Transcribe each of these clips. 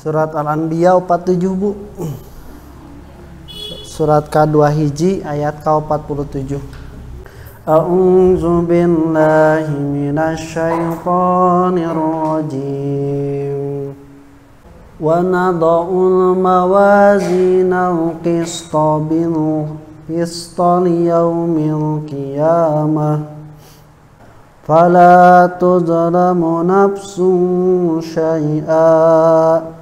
Surat Al-Anbiya 47 Bu. Surat K2 hiji ayat K47. A'udzu billahi minasy syaithanir rajim. Wa nada'ul mawazinal qista bil qisti yaumil qiyamah. Fala tuzlamu nafsun syai'a.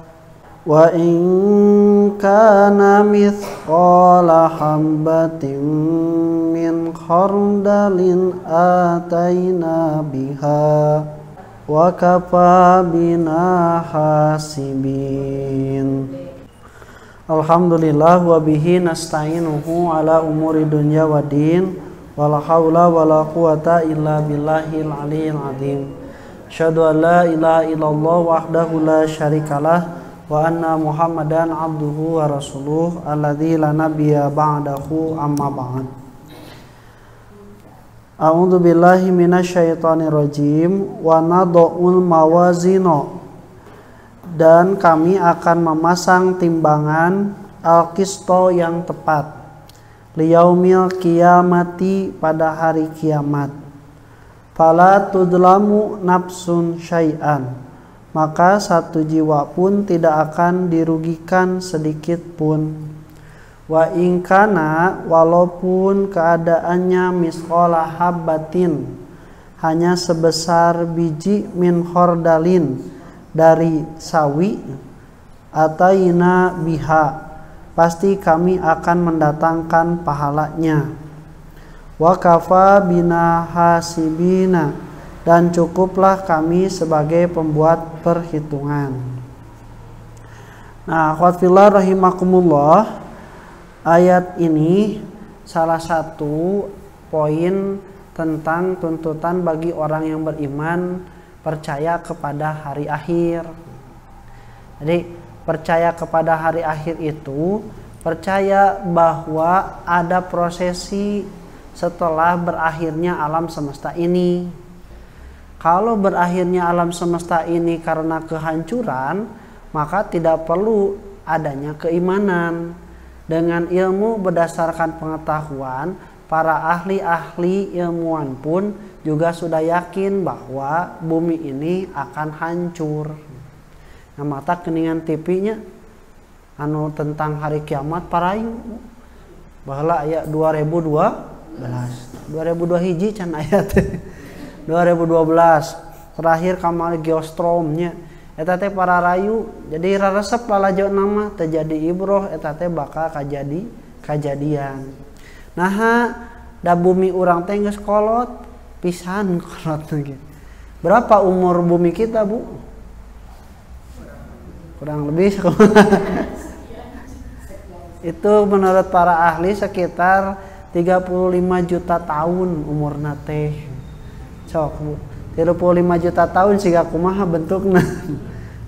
Wa in kana mithqala habatin min khardalin ataina biha wa kafa bina hasibin. Alhamdulillah wa bihi nasta'inuhu ala umuri dunya waddin wala haula wala quwata illa billahil aliyyil azim. Asyhadu an la ilaha illallah wahdahu la syarikalah wa anna Muhammadan abduhu wa rasuluh alladzi la nabiyya ba'dahu amma ba'd. A'udzu billahi minasyaitonir rajim. Wa nada'ul mawazino, dan kami akan memasang timbangan al-qisto yang tepat, liyaumil qiyamati pada hari kiamat. Fala tudlamu nafsun syai'an, maka satu jiwa pun tidak akan dirugikan sedikit pun. Wa ingkana, walaupun keadaannya misqala habbatin, hanya sebesar biji min khordalin, dari sawi, ataina biha, pasti kami akan mendatangkan pahalanya. Wa kafa bina hasibina, dan cukuplah kami sebagai pembuat perhitungan. Nah, akhwat-fillah rahimakumullah, ayat ini salah satu poin tentang tuntutan bagi orang yang beriman percaya kepada hari akhir. Jadi percaya kepada hari akhir itu percaya bahwa ada prosesi setelah berakhirnya alam semesta ini. Kalau berakhirnya alam semesta ini karena kehancuran, maka tidak perlu adanya keimanan. Dengan ilmu berdasarkan pengetahuan, para ahli-ahli ilmuwan pun juga sudah yakin bahwa bumi ini akan hancur. Nah, mata keningan TV-nya anu tentang hari kiamat parayu baheula aya 2002 hiji can ayat 2012 terakhir kamari geostromnya eta teh para rayu jadi raresep lalajo nama terjadi ibroh eta teh bakal kajadian. Nah, da bumi urang teh geus kolot pisan kolot ge. Berapa umur bumi kita, Bu? Kurang lebih itu menurut para ahli sekitar 35 juta tahun umurna teh. Sok Bu, 35 juta tahun siga kumaha bentukna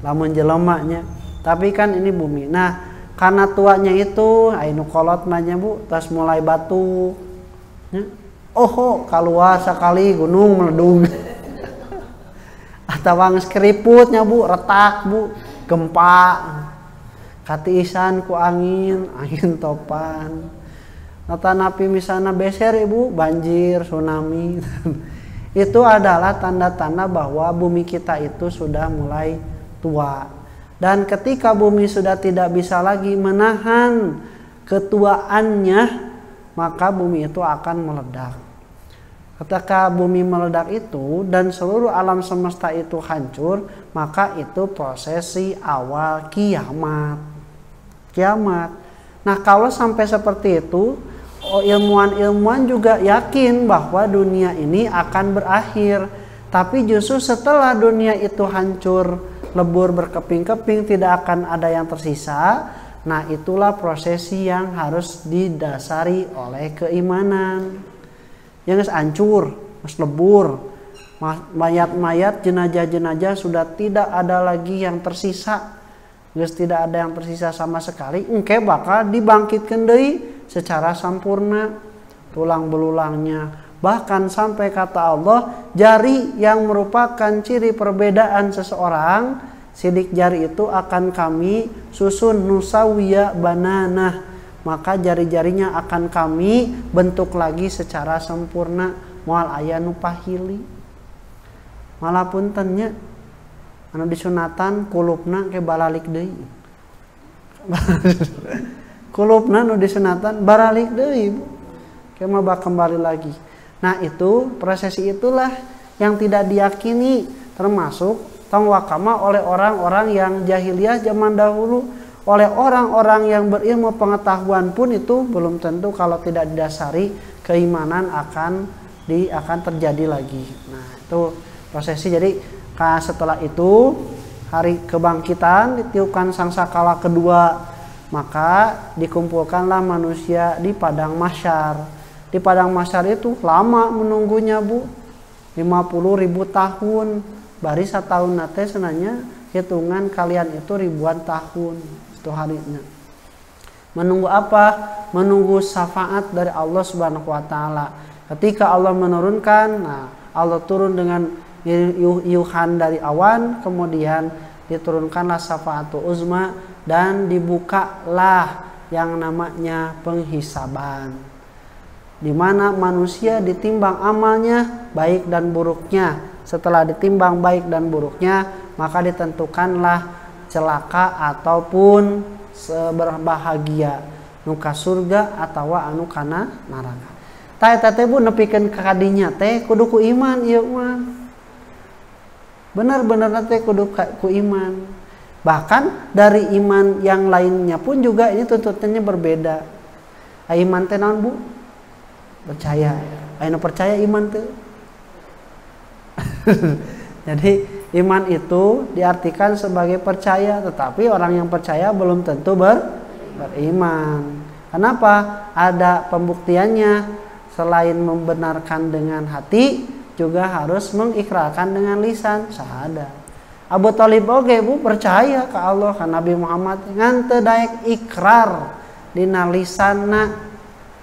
lamun jelemanya. Tapi kan ini bumi. Nah, karena tuanya itu anu kolot mah nya Bu, tas mulai batuk. Nya. Oh, kaluar sakali gunung meledug. Atawa geus keriputnya Bu, retak Bu, gempa. Katiisan ku angin topan. Natanapi misalna beser Ibu, banjir, tsunami. Itu adalah tanda-tanda bahwa bumi kita itu sudah mulai tua. Dan ketika bumi sudah tidak bisa lagi menahan ketuaannya, maka bumi itu akan meledak. Ketika bumi meledak itu dan seluruh alam semesta itu hancur, maka itu prosesi awal kiamat. Nah, kalau sampai seperti itu, ilmuwan-ilmuwan juga yakin bahwa dunia ini akan berakhir. Tapi justru setelah dunia itu hancur, lebur berkeping-keping, tidak akan ada yang tersisa. Nah, itulah prosesi yang harus didasari oleh keimanan. Yang hancur, lebur, mayat-mayat, jenazah-jenazah sudah tidak ada lagi yang tersisa. Tidak ada yang tersisa sama sekali. Engke bakal dibangkitkeun deui secara sempurna tulang belulangnya. Bahkan sampai kata Allah, jari yang merupakan ciri perbedaan seseorang sidik jari itu akan kami susun nusawiya bananah, maka jari-jarinya akan kami bentuk lagi secara sempurna moal aya nu pahili. Malah puntennya anu disunatan kulupna ke balalik deui. Kulupna nu disunatan baralik deui, ke mah kembali lagi. Nah itu prosesi itulah yang tidak diyakini, termasuk tong wakama oleh orang-orang yang jahiliyah zaman dahulu, oleh orang-orang yang berilmu pengetahuan pun itu belum tentu kalau tidak didasari keimanan akan terjadi lagi. Nah itu prosesi. Jadi setelah itu hari kebangkitan ditiupkan sangkakala kedua, maka dikumpulkanlah manusia di padang mahsyar. Di padang mahsyar itu lama menunggunya Bu, 50.000 tahun. Bari satahun nate senanya hitungan kalian itu ribuan tahun itu harinya. Menunggu apa? Menunggu syafaat dari Allah Subhanahu wa taala. Ketika Allah menurunkan, nah Allah turun dengan yuhan dari awan, kemudian diturunkanlah syafaatul uzma dan dibukalah yang namanya penghisaban, di mana manusia ditimbang amalnya baik dan buruknya. Setelah ditimbang baik dan buruknya, maka ditentukanlah celaka ataupun berbahagia, nuka surga atau anu kana neraka. Ta eta teh Bu nepikeun ka kadinya teh kudu ku iman ieu mah. Benar-benar teh kudu ku iman. Bahkan dari iman yang lainnya pun juga ini tuntutannya berbeda. Iman teh naon Bu? Percaya. Anu percaya iman teh. Jadi iman itu diartikan sebagai percaya, tetapi orang yang percaya belum tentu beriman. Kenapa? Ada pembuktiannya. Selain membenarkan dengan hati, juga harus mengikrarkan dengan lisan, syahadat. Abu Thalib oge Bu percaya ke Allah, ka Nabi Muhammad ngan teu daek ikrar dina lisanna,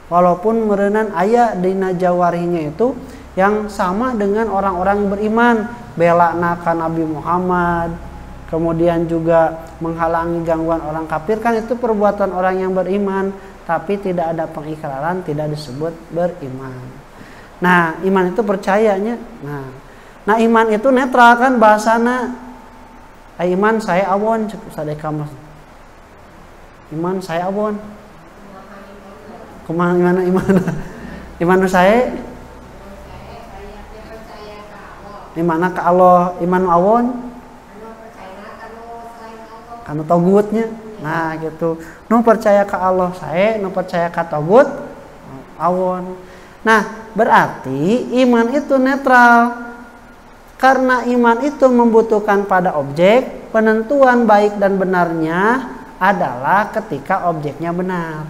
walaupun meureunnan aya dina jawarinya itu yang sama dengan orang-orang yang beriman, belana ka Nabi Muhammad, kemudian juga menghalangi gangguan orang kafir, kan itu perbuatan orang yang beriman, tapi tidak ada pengikraran, tidak disebut beriman. Nah, iman itu percayanya. Nah iman itu netral kan bahasana. Iman saya awon sadeka mas. Iman saya awon. Kumaha gimana iman? Iman saya imana ka Allah, iman awon kanu togutnya. Nah gitu, nu percaya ka Allah saya, nu percaya ka togut awon. Nah berarti iman itu netral, karena iman itu membutuhkan pada objek. Penentuan baik dan benarnya adalah ketika objeknya benar.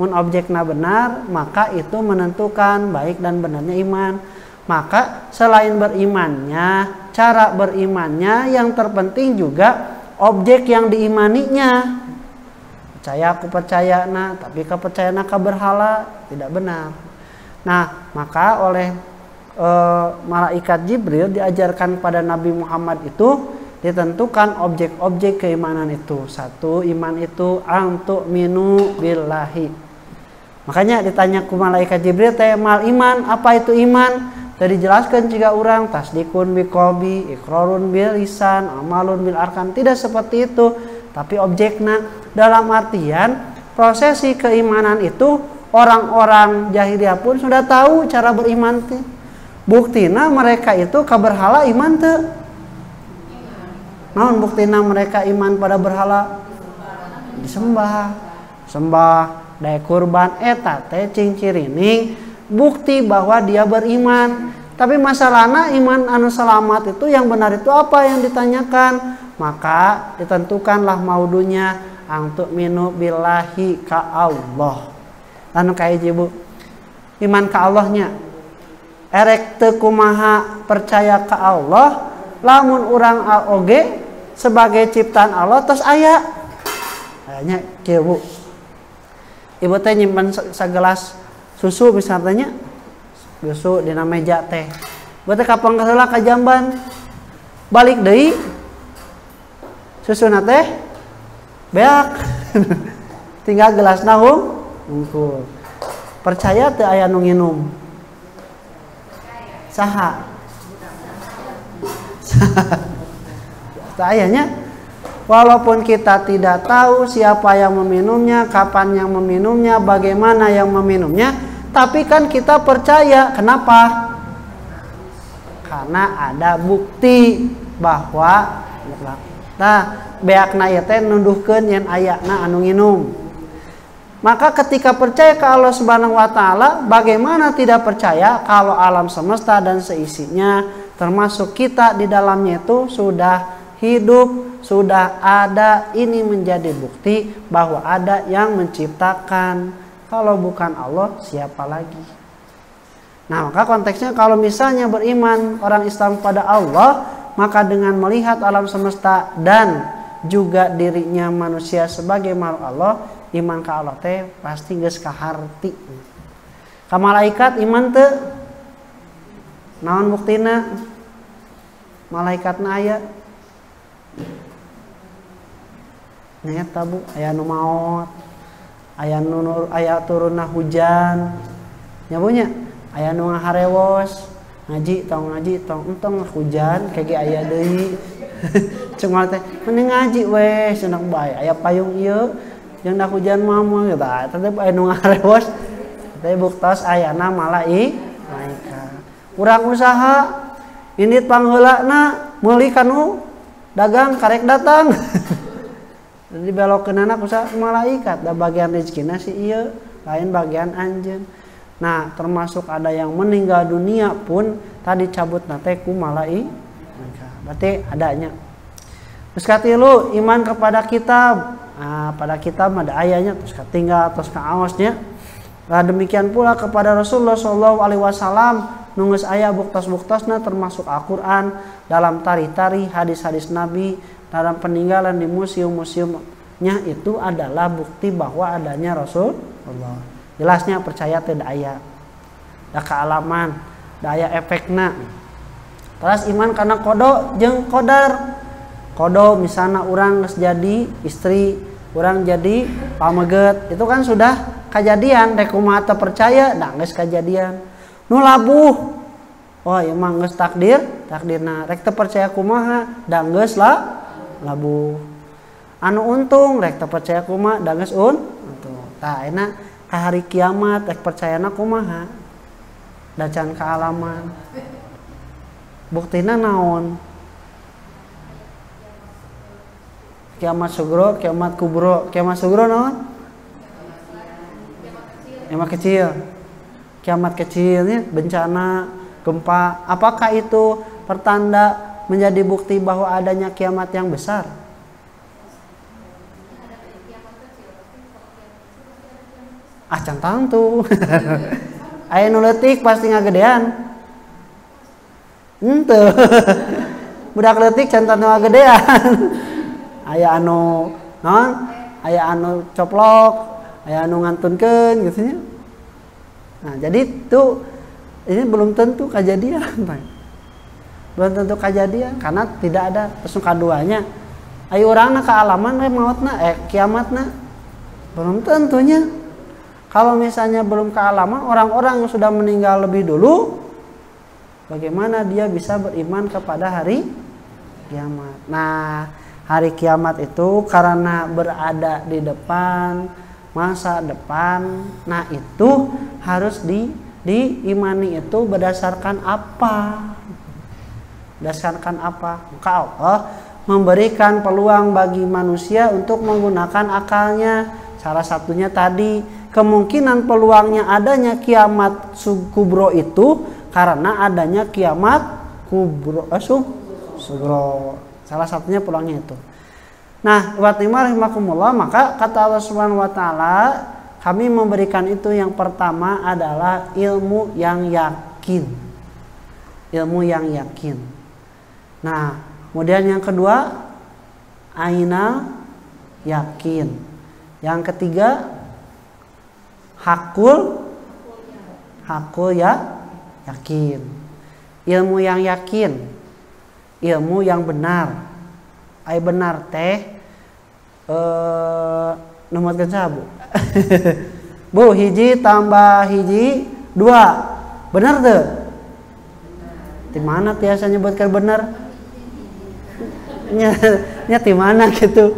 Mun objeknya benar, maka itu menentukan baik dan benarnya iman. Maka selain berimannya, cara berimannya, yang terpenting juga objek yang diimaninya. Percaya aku percaya nah, tapi kepercayaan ka berhala tidak benar. Nah maka oleh malaikat Jibril diajarkan pada Nabi Muhammad itu ditentukan objek-objek keimanan itu. Satu, iman itu antu minu billahi. Makanya ditanya ku malaikat Jibril teh mal iman, apa itu iman? Tadi dijelaskan jika orang tasdikun bi qalbi, iqrarun bil lisan, amalun bil arkan. Tidak seperti itu, tapi objeknya dalam artian prosesi keimanan itu orang-orang jahiliyah pun sudah tahu cara beriman teh. Buktina mereka itu ka berhala iman teu? Naon buktina mereka iman pada berhala? Disembah. Sembah, daek kurban, eta teh cing-cirining bukti bahwa dia beriman. Tapi masalahnya iman anu selamat itu yang benar itu apa yang ditanyakan? Maka ditentukanlah maudunya antuk minu billahi ka Allah. Anu kae Bu, iman ka Allahnya erek teu kumaha percaya ka Allah, lamun urang oge sebagai ciptaan Allah tos aya. Anya kieu Bu. Ibu teh nyimpen sagelas susu misalnya, susu dina meja teh. Ibu teh kapan heula ka jamban. Balik deui susuna teh beak. Tinggal gelasna hungkul. Percaya teu aya nu nginum? Saha? Ayahnya, walaupun kita tidak tahu siapa yang meminumnya, kapan yang meminumnya, bagaimana yang meminumnya, tapi kan kita percaya. Kenapa? Karena ada bukti bahwa beakna ieu teh nuduhkeun yen ayana anu nginum. Maka ketika percaya ke Allah Subhanahu wa taala, bagaimana tidak percaya kalau alam semesta dan seisinya termasuk kita di dalamnya itu sudah hidup, sudah ada. Ini menjadi bukti bahwa ada yang menciptakan. Kalau bukan Allah, siapa lagi? Nah, maka konteksnya kalau misalnya beriman orang Islam pada Allah, maka dengan melihat alam semesta dan juga dirinya manusia sebagai makhluk Allah, iman ke Allah teh pasti geus kaharti. Ka malaikat iman teu? Naon buktina? Malaikatna aya. Nyata Bu, aya nu maot, aya turunna hujan. Nya Bu nya, aya nu ngaharewos, ngaji tong entong hujan kege aya deui. Cuma teh mending ngaji we cenah bae, aya payung ieu jeung da hujan mah moal eta tetep aya nu ngaharewos. Teh buktos ayana malaikat. Urang usaha ini pangheulana meuli kanu dagang karek datang. Jadi belokeun anak usaha malaikat, da bagian rezekina si ieu, lain bagian anjeun. Nah, termasuk ada yang meninggal dunia pun tadi cabutna teh ku malaikat. Berarti adanya. Terus katilu iman kepada kitab. Nah, pada kitab ada ayatnya terus katinggal terus kaawasnya. Nah, demikian pula kepada Rasulullah sallallahu alaihi wasallam nunggus aya buktos-buktosna termasuk Al-Qur'an, dalam tari-tari, hadis-hadis Nabi, dalam peninggalan di museum-museumnya itu adalah bukti bahwa adanya Rasulullah. Jelasnya percaya tidak aya. Da kealaman, da aya efekna. Terus iman karena kodo jeung kodar. Kodo misalnya orang geus jadi istri, orang jadi pameget, itu kan sudah kejadian. Rek kumaha teu percaya, da geus kejadian. Nu labuh, oh emang geus takdirna. Rek teu percaya kumaha, da geus lah labuh. Anu untung rek teu percaya kumaha, da geus untung. Tah enak ka hari kiamat rek percayana kumaha, da can kaalaman. Buktina naon? Kiamat sugro, kiamat kubro. Kiamat sugro naon? Kiamat kecil. Kiamat kecilnya bencana, gempa. Apakah itu pertanda menjadi bukti bahwa adanya kiamat yang besar? Cantang tuh. Aya nu leutik pasti ngagedean. Henteu. Budak leutik cantan nu ngagedean. Aya anu naon? Aya anu coplok, aya anu ngantunkeun gitu nya. Nah, jadi tuh ini belum tentu kejadian, Pak. Belum tentu kejadian karena tidak ada terus kaduanya. Ayo urangna kaalaman we mautna kiamatna. Belum tentunya. Kalau misalnya belum kealaman orang-orang yang sudah meninggal lebih dulu, bagaimana dia bisa beriman kepada hari kiamat? Nah, hari kiamat itu karena berada di depan, masa depan. Nah, itu harus diimani itu berdasarkan apa? Berdasarkan apa? Maka Allah memberikan peluang bagi manusia untuk menggunakan akalnya. Salah satunya tadi, kemungkinan peluangnya adanya kiamat kubro itu karena adanya kiamat kubro sugro. Salah satunya peluangnya itu. Nah, wa rahimakumullah, maka kata Allah Subhanahu wa taala, kami memberikan itu yang pertama adalah ilmu yang yakin. Ilmu yang yakin. Nah, kemudian yang kedua ainal yakin. Yang ketiga hakul ya yakin. Ilmu yang yakin, ilmu yang benar, Ai benar teh numutkeun saha Bu? Bu, hiji tambah hiji 2. Benar teu? Di mana tiasa nyebutkan benar? Nya di mana gitu?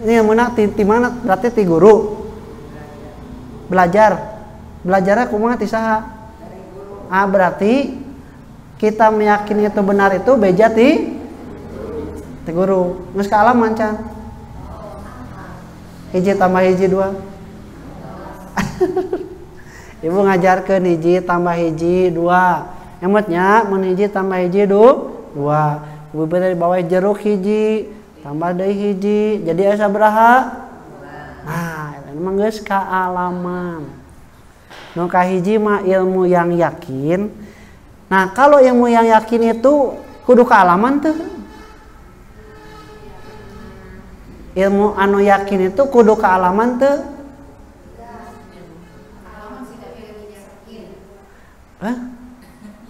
Ini menang di mana? Berarti ti guru. Belajarnya kumaha ti saha? Berarti kita meyakini itu benar itu beja ti guru. Geus ka alaman can. Hiji tambah hiji 2. Ibu ngajarkeun hiji tambah hiji 2. Emotnya mun hiji tambah hiji 2. Ibu beri bawah jeruk hiji tambah deui hiji jadi asa baraha? Nah, emang geus kaalaman. Nu kahiji mah ilmu yang yakin. Nah, kalau ilmu yang yakin itu kudu kaalaman tuh. Ilmu anu yakin itu kudu kaalaman tuh.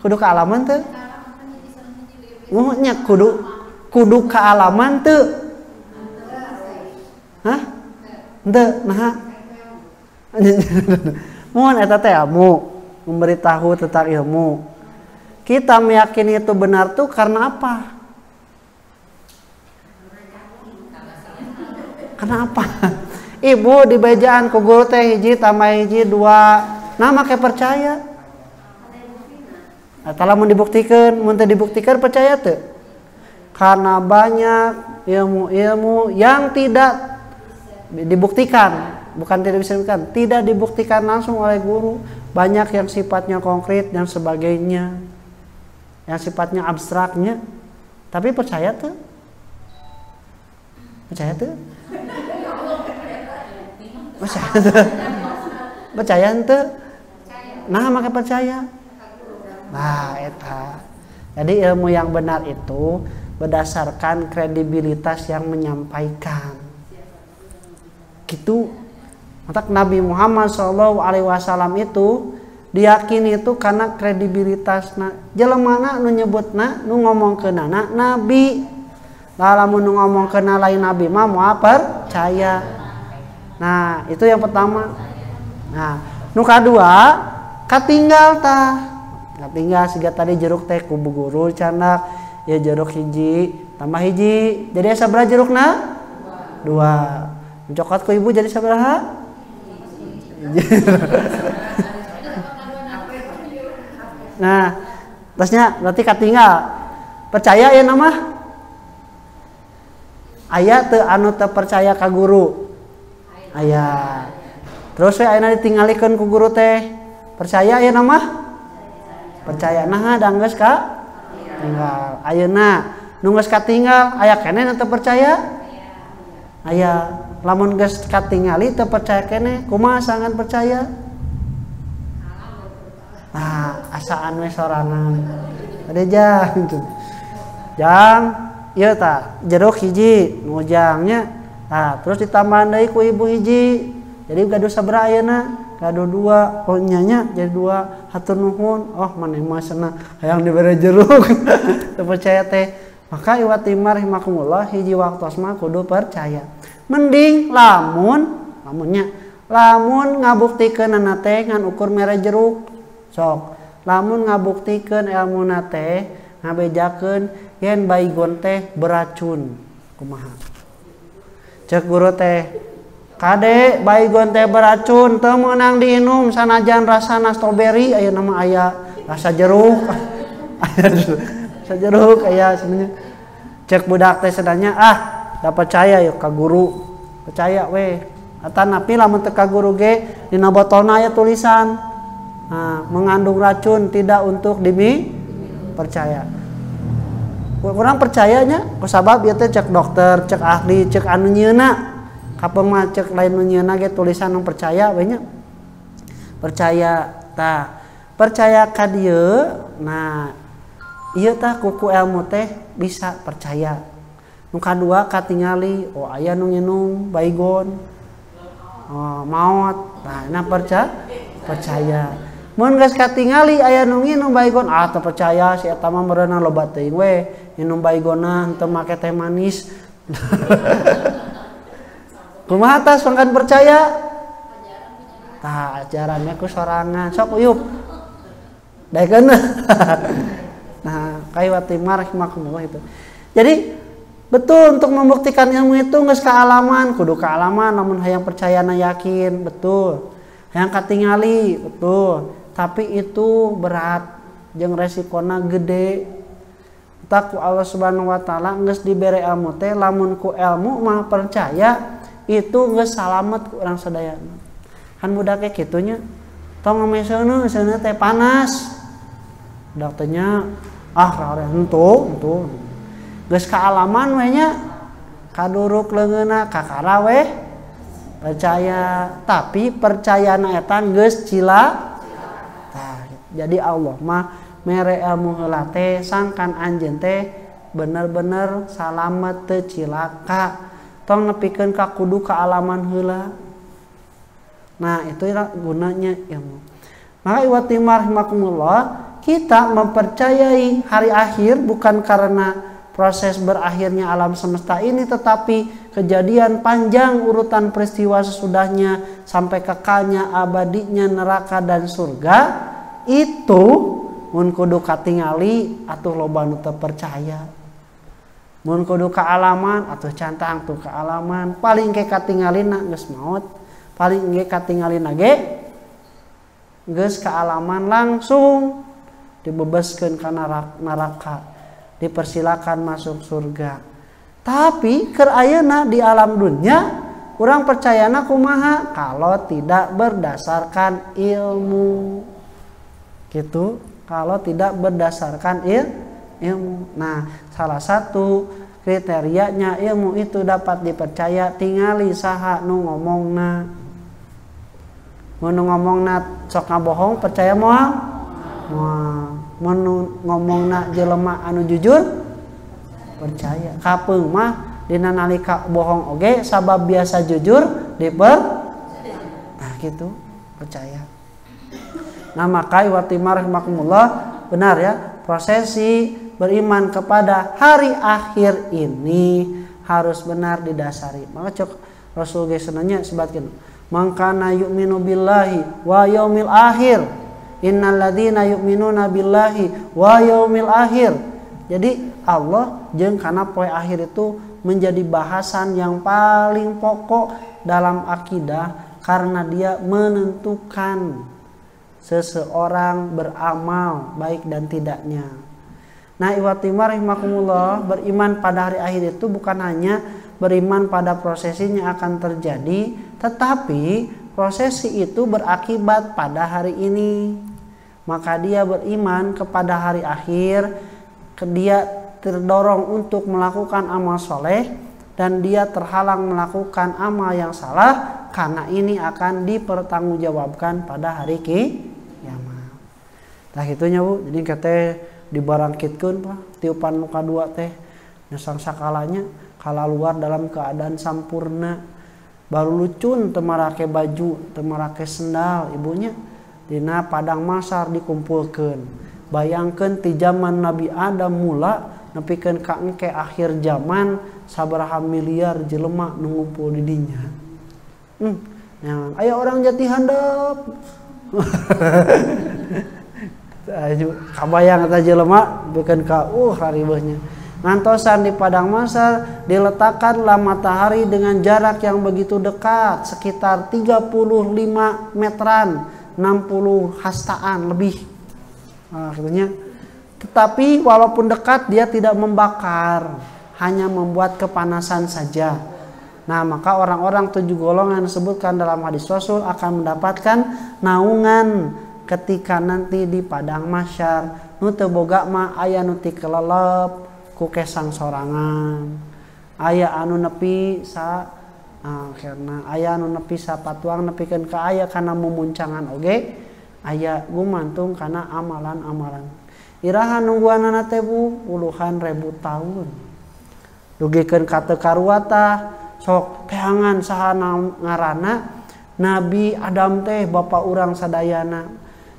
Kudu kaalaman tuh. Nya kudu kaalaman teu. Hah? Henteu, naha? Mun eta teh ilmu, memberitahu tentang ilmu. Kita meyakini itu benar tuh karena apa? Karena apa? Ibu di bejaan ku guru teh hiji tambah hiji 2. Nah make percaya. Tah lamun dibuktikan, mun teu dibuktikan percaya teu? Karena banyak ilmu-ilmu yang tidak dibuktikan, bukan tidak bisa dibuktikan, tidak dibuktikan langsung oleh guru. Banyak yang sifatnya konkret dan sebagainya, yang sifatnya abstraknya. Tapi percaya tuh? Percaya tuh? Percaya tuh? Percaya tuh? Nah maka percaya. Nah eta. Jadi ilmu yang benar itu berdasarkan kredibilitas yang menyampaikan. Gitu. Maka Nabi Muhammad SAW itu diyakini itu karena kredibilitasna. Jelemana nu nyebutna, nu ngomongkeunana nabi. Lamun nu ngomongkeunna lain nabi mah moal percaya. Nah, itu yang pertama. Nah, nu kadua katinggal tah. Katinggal siga tadi jeruk teh ku guru candak. Ya jeruk hiji tambah hiji jadi sabaraha jerukna? 2. Coklat ku ibu jadi sabaraha? Nah, terusnya berarti katinggal. Percaya ya nama? Aya teu anu teu percaya ka guru? Aya. Terus we ayeuna ditinggalikeun ku guru teh. Percaya ya nama? Percaya. Nah, danggeus ka tinggal. Ayeuna nu geus katinggal aya keneh nu teu percaya? Aya. Lamun geus katingali teu percaya keneh, kumaha sangan percaya? Nah, asaan we sorangan. Ade jang. Jang, ieu tah jeruk hiji, nu jangnya. Nah, terus ditambahan deui ku ibu hiji. Jadi gaduh sabaraha ayeuna? Gaduh 2. Oh nyanya jadi 2. Hatur nuhun. Oh maneh mah cenah hayang dibere jeruk. Teu percaya teh. Maka iwatimar rahimakumullah hiji waktos mah kudu percaya. Mending lamun ngabuktikeunana teh ngan ukur mere jeruk. Sok. Lamun ngabuktikeun ilmuna teh ngabejakeun yen baygon teh beracun. Kumaha? Cek guru teh, kade baygon teh beracun teu meunang diinum sanajan rasana stroberi aya nama aya rasa jeruk. Rasa jeruk aya sebenarnya. Cek budak teh sedanya da percaya yuk ka guru. Percaya we. Eta napi lamun teu ka guru ge dina botolna aya tulisan mengandung racun tidak untuk percaya. Kurang percayanya kusabab ieu teh cek dokter, cek ahli, cek anu nyieuna. Kapeung mah cek lain nu nyieuna ge tulisan nu percaya we nya. Percaya tah. Percaya ka dieu, nah ieu tah kuku ilmu teh bisa percaya. Nu kadua katingali oh aya nu nginum baygon. Oh maot. Nah, percaya. mun geus katingali aya nu nginum baygon teu percaya si eta mah meureunna loba teuing we minum baygonna teu make teh manis. Kumaha tas pangkan percaya? Tah ajarannya ku sorangan sok uyup. Daekeun. Nah, kaiwati marhimakumullah itu. Jadi betul untuk membuktikan ilmu itu geus kaalaman, kudu kaalaman namun hayang percayana yakin, betul. Hayang katingali, betul. Tapi itu berat jeung resikona gede. Tak ku Allah Subhanahu wa taala geus dibere ilmu teh lamun ku ilmu mah percaya itu geus salamet ku urang sadayana. Kan budak kayak kitunya. Tong ngameseuna seuneu teh panas. Budak teh nya rare henteu. Geus kaalaman we nya kaduruk leungeunna kakara we percaya, tapi percayana eta geus cila. Jadi Allah mah mere ilmu heula teh sangkan anjeun teh bener-bener salamet teu cilaka. Tong nepikeun ka kudu kaalaman heula. Nah, itu gunanya ilmu. Maka iwati rahimakumullah, kita mempercayai hari akhir bukan karena proses berakhirnya alam semesta ini, tetapi kejadian panjang urutan peristiwa sesudahnya sampai kekalnya abadinya neraka dan surga. Itu mun kudu katingali atuh loba nu teu percaya. Mun kudu kaalaman atuh cantang tuh kaalaman, paling ke katingalina geus maot, paling ge katingalina ge geus kaalaman langsung dibebaskeun ka neraka, dipersilakan masuk surga. Tapi keur ayeuna di alam dunya urang percayana kumaha kalau tidak berdasarkan ilmu. Gitu, kalau tidak berdasarkan ilmu. Nah, salah satu kriterianya ilmu itu dapat dipercaya tingali saha nu ngomongna. Mun ngomongna sok ngabohong percaya moal? Moal. Mun ngomongna jelema anu jujur percaya. Kapeung mah dina nalika bohong oge sabab biasa jujur nah gitu percaya. Nah, maka iwati rahimakumullah, benar ya, prosesi beriman kepada hari akhir ini harus benar didasari. Maka cok Rasul ge senanya sebatkeun, "Mangkana yu'minu billahi wa yaumil akhir, innal ladzina yu'minuna billahi wa yaumil akhir." Jadi Allah jeung kana poe akhir itu menjadi bahasan yang paling pokok dalam akidah karena dia menentukan seseorang beramal baik dan tidaknya. Nah, iwati rahimakumullah, beriman pada hari akhir itu bukan hanya beriman pada prosesinya akan terjadi, tetapi prosesi itu berakibat pada hari ini. Maka dia beriman kepada hari akhir, dia terdorong untuk melakukan amal soleh dan dia terhalang melakukan amal yang salah karena ini akan dipertanggungjawabkan pada hari kiamat. Tah kitunya Bu, jadi kate dibarangkitkeun Pak, tiupan nu kadua teh nyesang sakalanya kalaluar dalam keadaan sampurna. Baru lucun teu marake baju, teu marake sendal ibunya. Dina padang mahsyar dikumpulkeun. Bayangkeun ti zaman Nabi Adam mula nepikeun ka engke akhir zaman sabaraha miliar jelema nu ngumpul di dinya. Aya orang jati handap. Kabayang eta jelema beukeun ka raribeuhnya. Ngantosan di padang mahsyar diletakkanlah matahari dengan jarak yang begitu dekat, sekitar 35 meteran, 60 hastaan lebih. Artinya, tetapi walaupun dekat dia tidak membakar, hanya membuat kepanasan saja. Nah, maka orang-orang 7 golongan disebutkan dalam hadis Rasul akan mendapatkan naungan ketika nanti di padang mahsyar. Nu teu boga mah aya nu ti kelelep ku kesang sorangan, aya anu nepi sa karena aya anu nepi sa patuang nepikeun ka aya kana mumuncangan oge, aya gumantung kana amalan-amalan. Iraha nungguanana teh Bu puluhan ribu tahun. Dugikeun ka teu karuata sok teangan saha ngaranna Nabi Adam teh bapa urang sadayana.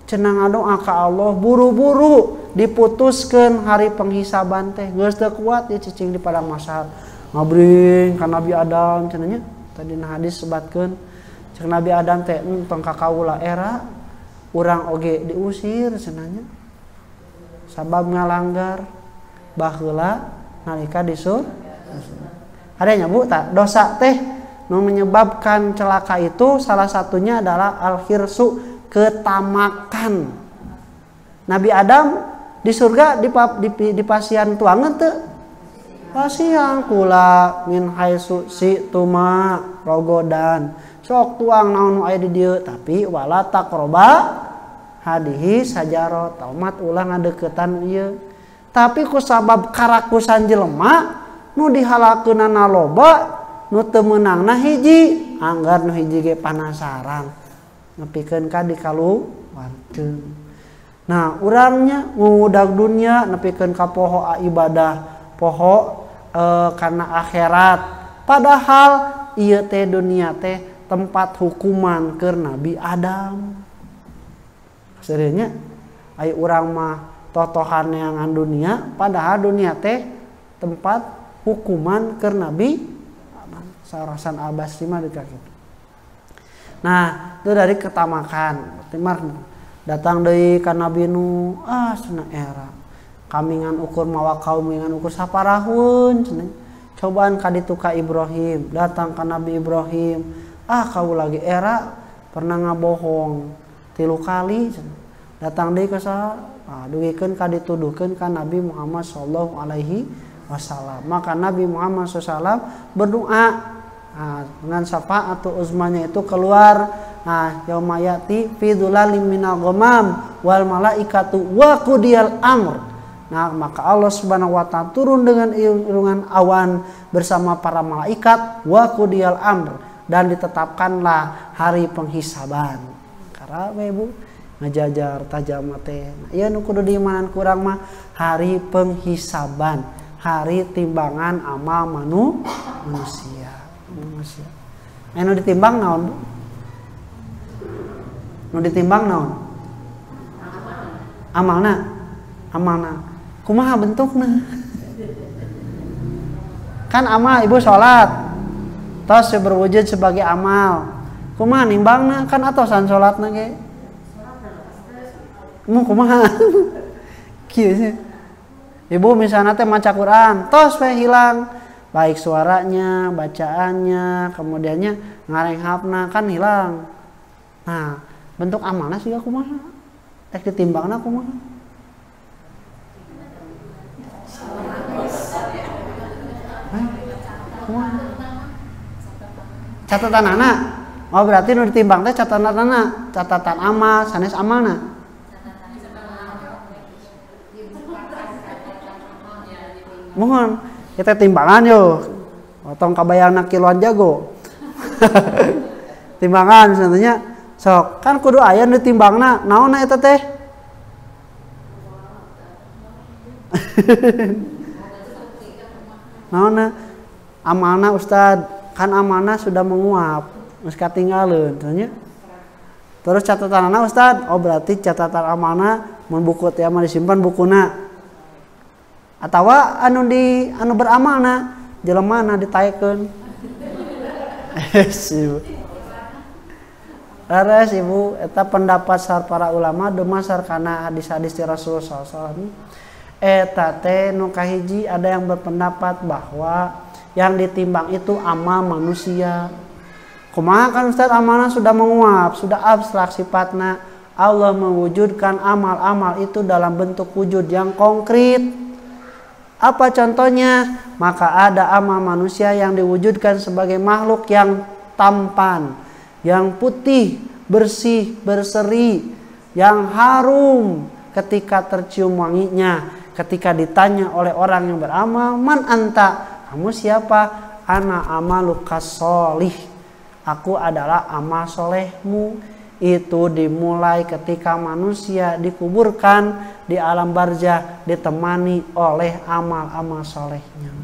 cenah ngadoa ka Allah buru-buru diputuskeun hari penghisaban teh geus teu kuat ieu cicing di padang mahsyar ngabring ka Nabi Adam cenah nya tadi na hadis sebatkeun cek Nabi Adam teh tong ka kaula era urang oge diusir cenah nya sabab ngalanggar baheula nalika disur adanya Bu tak dosa teh nu menyebabkan celaka itu salah satunya adalah al-hirsu ketamakan. Nabi Adam di surga di pasian tuangan teu pasian kula min haitsu si'tuma rogodan sok tuang naon nu aya di dieu tapi wala taqroba hadihi sajarot tamat ulah ngadeuketan ieu tapi ku sabab karakusan jelema nu dihalakeunana loba nu teu meunangna hiji anggar nu hiji ge panasaran nepikeun ka dikaluwarkeun. Nah urangnya ngudag dunia nepikeun ka poho ibadah poho karena akhirat padahal ieu teh dunia teh tempat hukuman keur Nabi Adam. Sebenarnya aya urang mah totohan neangan dunia padahal dunia teh tempat hukuman keur Nabi Sarasan Al-Basri mah deuk kitu. Nah, itu dari ketamakan. Timar datang deui ka Nabi Nuh, cenah era. Kamingan ukur mawa kaum mingan ukur saparahun cenah. Cobaan ka ditu ka Ibrahim, datang ka Nabi Ibrahim. Kau lagi era pernah ngabohong 3 kali cenah. Datang deui ka saha? Duwikeun ka dituduhkeun ka Nabi Muhammad sallallahu alaihi wasallam. Maka Nabi Muhammad SAW berdoa dengan syafaat atau uzmanya itu keluar yaumayati fi dzulalim minal ghamam wal malaikatu wa qudiyal amr. Nah maka Allah Subhanahu wa taala turun dengan irungan awan bersama para malaikat wa qudiyal amr dan ditetapkanlah hari penghisaban. Karena Ibu ngajajar tajam teh. Ieu nu kudu diimanan kurang mah hari penghisaban, hari timbangan amal manusia. Nu ditimbang naon Bu? Nu ditimbang naon? Amalna. Kumaha bentukna? Kan amal Ibu salat. Tos berwujud sebagai amal. Kumaha nimbangna? Kan atosan salatna ge. Mu kumaha? Kieu Ibu misalnya teh maca Quran, tos we hilang. Baik suaranya, bacaannya, kemudiannya ngarenghapna kan hilang. Nah, bentuk amalna sih kumaha? Tek ditimbangna kumaha? Kumaha? Catatan anak. Oh berarti nu ditimbang teh catatan anak, catatan amal, sanes amalna. Mohon kita timbangan yo potong kabayangna kiloan jago timbangan sebenarnya sok kan kudu aya nu timbangna naonna eta teh naonna amalna Ustad kan amalna sudah menguap geus katinggaleuan tanya terus catatanna Ustad oh berarti catatan amalna mun buku teh mah disimpan bukuna atawa anu beramalna jelemana ditaekeun. Laras Ibu eta pendapat sar para ulama dumasar kana hadis-hadis ti Rasulullah sallallahu alaihi wasallam. Eta teh nu kahiji ada yang berpendapat bahwa yang ditimbang itu amal manusia. Kumaha kan Ustaz amalna sudah menguap, sudah abstrak sifatna. Allah mewujudkan amal-amal itu dalam bentuk wujud yang konkret. Apa contohnya? Maka ada amal manusia yang diwujudkan sebagai makhluk yang tampan, yang putih, bersih, berseri, yang harum ketika tercium wanginya. Ketika ditanya oleh orang yang beramal, man anta? Kamu siapa? Ana amalukas solih. Aku adalah amal solehmu. Itu dimulai ketika manusia dikuburkan di alam barzah ditemani oleh amal-amal solehnya.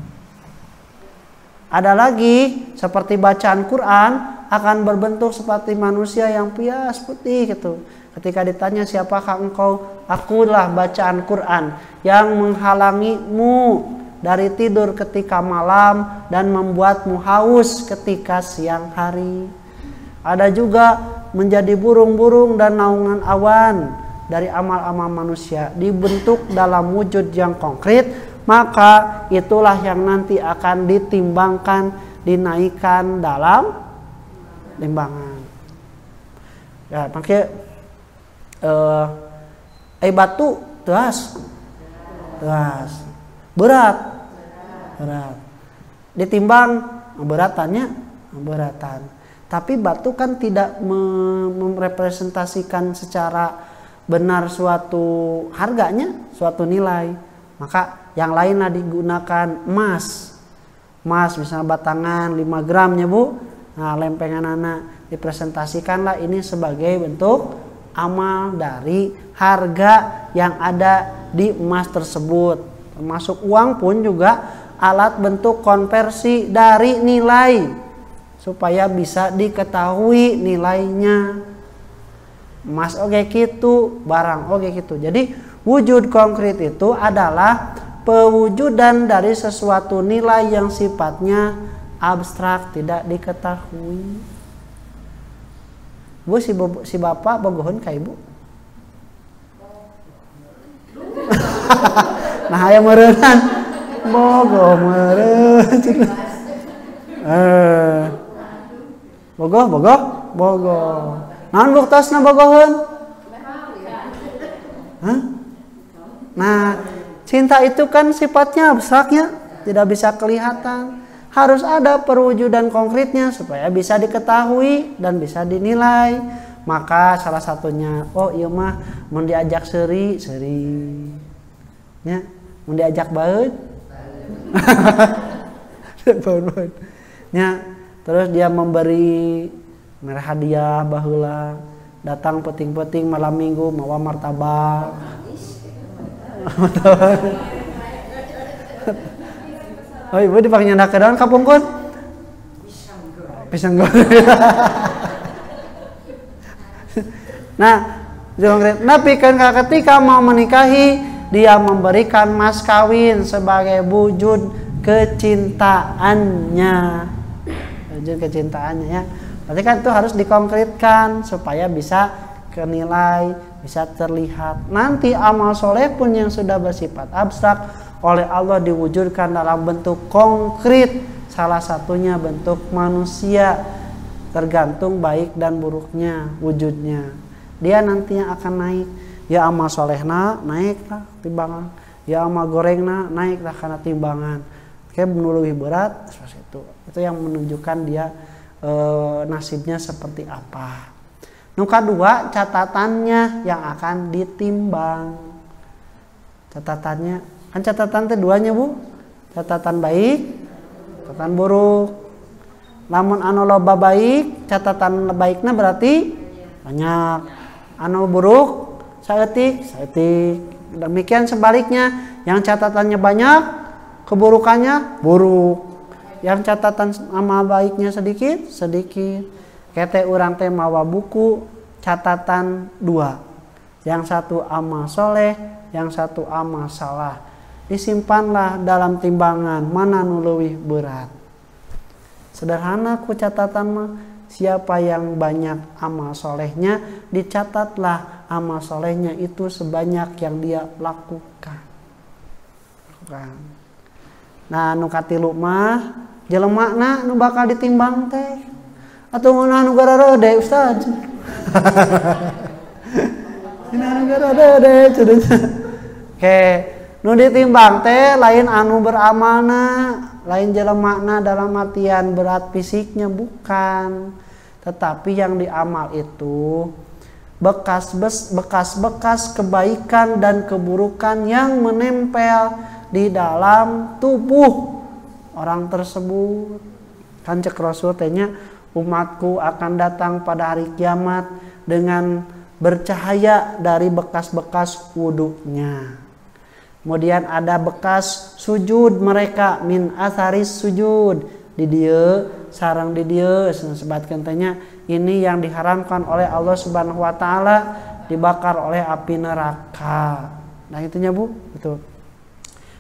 Ada lagi seperti bacaan Quran, akan berbentuk seperti manusia yang pias putih gitu. Ketika ditanya siapakah engkau, akulah bacaan Quran yang menghalangimu dari tidur ketika malam dan membuatmu haus ketika siang hari. Ada juga menjadi burung-burung dan naungan awan dari amal-amal manusia dibentuk dalam wujud yang konkret, maka itulah yang nanti akan ditimbangkan, dinaikkan dalam timbangan. Ya, pakai batu teras berat ditimbang beratan. Tapi batu kan tidak merepresentasikan secara benar suatu harganya, suatu nilai. Maka yang lainlah digunakan emas misalnya batangan 5 gramnya Bu. Nah, lempengan anak dipresentasikanlah ini sebagai bentuk amal dari harga yang ada di emas tersebut. Termasuk uang pun juga alat bentuk konversi dari nilai supaya bisa diketahui nilainya. Emas oge gitu, barang oge gitu. Jadi wujud konkret itu adalah pewujudan dari sesuatu nilai yang sifatnya abstrak, tidak diketahui. Bu, si bapak bogohon ka ibu. Nah, aya meureunnan bogoh meureun. Bogoh. Naon buktosna bogoheun? Hah? Nah, cinta itu kan sifatnya abstraknya, tidak bisa kelihatan. Harus ada perwujudan konkretnya supaya bisa diketahui dan bisa dinilai. Maka salah satunya, oh iya mah mau diajak seri. Ya, mau diajak baut. Ya, terus dia memberi hadiah baheula, datang peting-peting malam minggu mawa martabak. Oh, ibu dipakai nyandak ke daun kapungkun? Pisang goreng. Nah, tapi kan ketika mau menikahi, dia memberikan mas kawin sebagai wujud kecintaannya. Wujud kecintaannya ya. Berarti kan itu harus dikonkretkan supaya bisa kenilai, bisa terlihat. Nanti amal soleh pun yang sudah bersifat abstrak oleh Allah diwujudkan dalam bentuk konkret, salah satunya bentuk manusia, tergantung baik dan buruknya wujudnya. Dia nantinya akan naik, ya amal solehna naiklah timbangan, ya amal gorengna naiklah karena timbangan. Kayak lebih berat seperti itu yang menunjukkan dia nasibnya seperti apa. Nuka dua, catatannya yang akan ditimbang. Catatannya kan catatan duanya Bu, catatan baik, catatan buruk. Lamun anu loba baik, catatan baiknya berarti banyak. Anu buruk saeutik. Demikian sebaliknya, yang catatannya banyak, keburukannya buruk. Yang catatan amal baiknya sedikit. Kete urang teh mawa buku catatan 2. Yang satu amal soleh, yang satu amal salah. Disimpanlah dalam timbangan mana nu leuwih berat. Sederhana ku catatan mah, siapa yang banyak amal solehnya, dicatatlah amal solehnya itu sebanyak yang dia lakukan. Nah, nu katilu mah jelemakna nu bakal ditimbang teh atuh nu garareude Ustaz. Anu garareude cenah. Oke, nu ditimbang teh lain anu beramalna, lain jelemakna dalam artian berat fisiknya bukan, tetapi yang diamal itu bekas-bekas kebaikan dan keburukan yang menempel di dalam tubuh orang tersebut. Kan cek Rasul tanya, umatku akan datang pada hari kiamat dengan bercahaya dari bekas-bekas wudunya. Kemudian ada bekas sujud mereka, min atharis sujud, di dieu sareng di dieu sebatkeun tanya ini yang diharamkan oleh Allah Subhanahu wa taala dibakar oleh api neraka. Nah itunya Bu, itu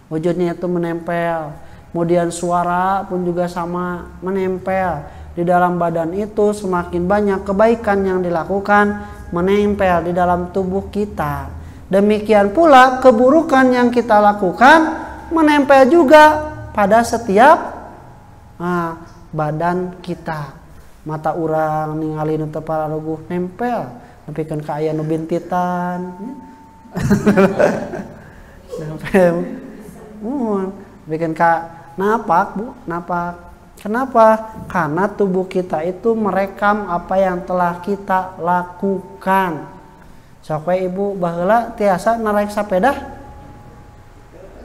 wujudnya itu menempel. Kemudian suara pun juga sama menempel. Di dalam badan itu semakin banyak kebaikan yang dilakukan menempel di dalam tubuh kita. Demikian pula keburukan yang kita lakukan menempel juga pada setiap badan kita. Mata urang ningali nu teu paraluguh nempel, nepikeun ka aya nu bintitan. Nempel. Bikin ka napak Bu, napak. Kenapa? Karena tubuh kita itu merekam apa yang telah kita lakukan. Sok we Ibu baheula tiasa narik sepeda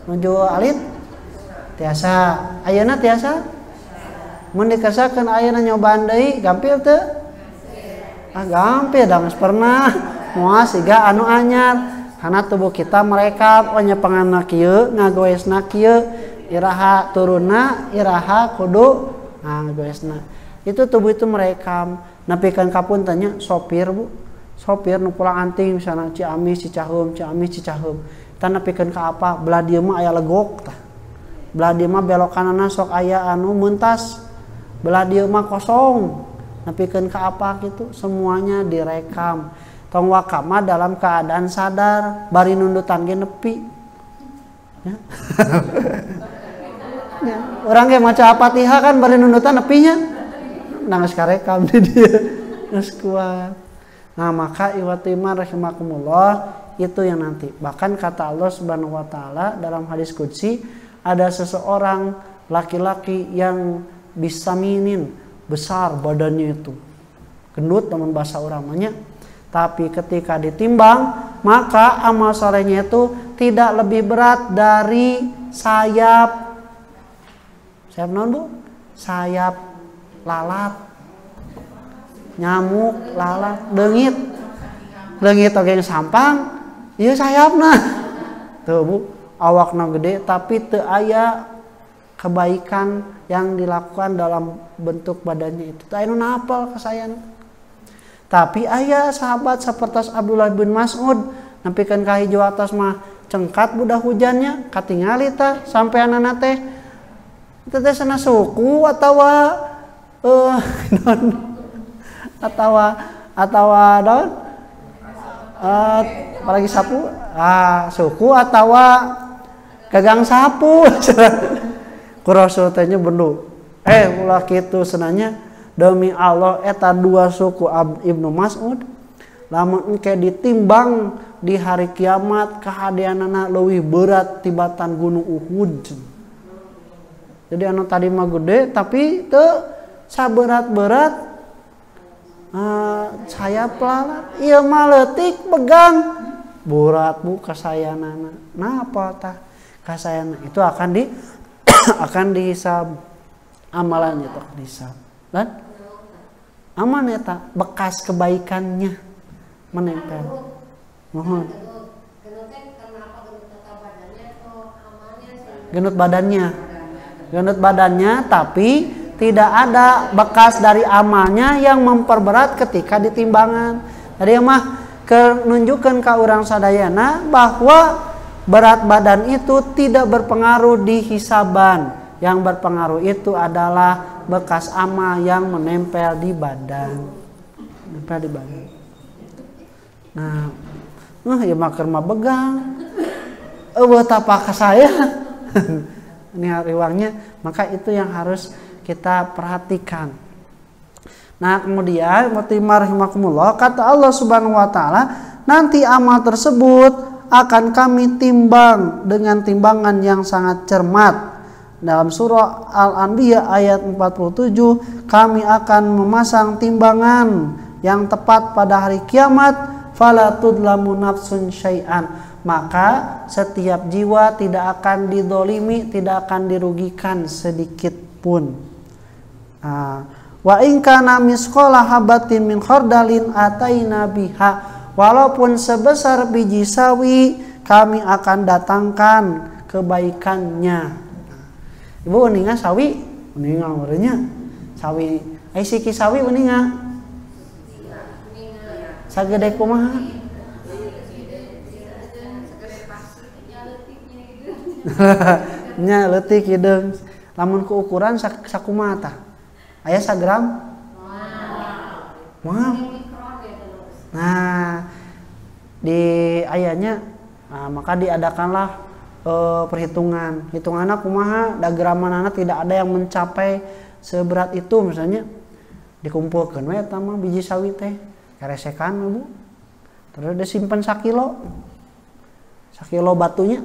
menuju alit? Tiasa. Ayeuna tiasa? Mun dikesakeun ayeuna nyobaan deui gampil teu? Gampil da geus pernah. Moal siga anu anyar. Karena tubuh kita merekam penyepenganna kieu, ngagoesna kieu, iraha turunna, iraha kudu ngagoesna. Itu tubuh itu merekam. Nepikeun kapuntennya sopir Bu. Sopir nu pulang anting misalna Ciamis, Cicaheum, Ciamis, Cicaheum. Tah nepikeun ka apa? Belah dieu mah aya legok tah. Belah dieu mah belok kanana sok aya anu meuntas. Belah dieu mah kosong. Nepikeun ka apa gitu? Semuanya direkam. Tong wakama dalam keadaan sadar, bari nundutan ge nepi. Ya. Ya. Orang ge maca Fatihah kan bari nundutan nepinya. Nangis karekam di dia. Geus kuat. Nah, maka iwatimah rahimakumullah itu yang nanti. Bahkan kata Allah Subhanahu wa taala dalam hadis qudsi ada seseorang laki-laki yang bisa minin besar badannya itu. Gendut teman bahasa uramanya. Tapi ketika ditimbang, maka amal solehnya itu tidak lebih berat dari sayap. Sayap naon Bu? Sayap lalat. Nyamuk, lalat, leungit. Leungit oge sampang, ieu sayapna. Tuh Bu, awakna gede tapi teu aya kebaikan yang dilakukan dalam bentuk badannya itu. Teu aya nu napal ka sayana. Tapi aya sahabat sapertos Abdullah bin Mas'ud nepikeun ka hijau atas mah cengkat budak hujannya katingali tah sampeanana teh teh sana suku atawa atawa don apalagi sapu suku atawa gagang sapu ku Rasul teh nya bendu ulah kitu senanya. Demi Allah eta dua suku Ibnu Mas'ud lamun engke ditimbang di hari kiamat kahadeanana leuwih berat tibatan gunung Uhud. Jadi anu tadi mah gede tapi teu saberat-berat sayap lalat. Ieu mah leutik begang berat Bu kasayanana. Napa tah kasayana itu akan dihisab amalannya itu akan dihisab. Dan aman eta bekas kebaikannya menempel. Mohon. Genut badannya tapi tidak ada bekas dari amalnya yang memperberat ketika ditimbangan. Jadi mah menunjukkan ke urang sadayana bahwa berat badan itu tidak berpengaruh di hisaban. Yang berpengaruh itu adalah bekas amal yang menempel di badan. Menempel di badan. Nah, ya maker mah begang. Eueuh tapak ka saya. Ini riwangnya, maka itu yang harus kita perhatikan. Nah, kemudian rahimakumullah kata Allah Subhanahu wa taala, nanti amal tersebut akan kami timbang dengan timbangan yang sangat cermat. Dalam surah Al-Anbiya ayat 47, kami akan memasang timbangan yang tepat pada hari kiamat, fala tudlamu nafsun syai'an. Maka setiap jiwa tidak akan didolimi, tidak akan dirugikan sedikit pun. Wa in kana misqala habatin min khardalin ataina biha. Walaupun sebesar biji sawi, kami akan datangkan kebaikannya. Ibu uningan sawi Uninga urenya sawi siki sawi uninga sagede kumaha nya leutik hideung lamun ku ukuran sakumaha tah aya sagram moal nah di ayanya maka diadakanlah hitunganna kumaha da gramanana tidak ada yang mencapai seberat itu misalnya dikumpulkeun we eta mah biji sawi teh karesekan Bu terus disimpen sakilo batunya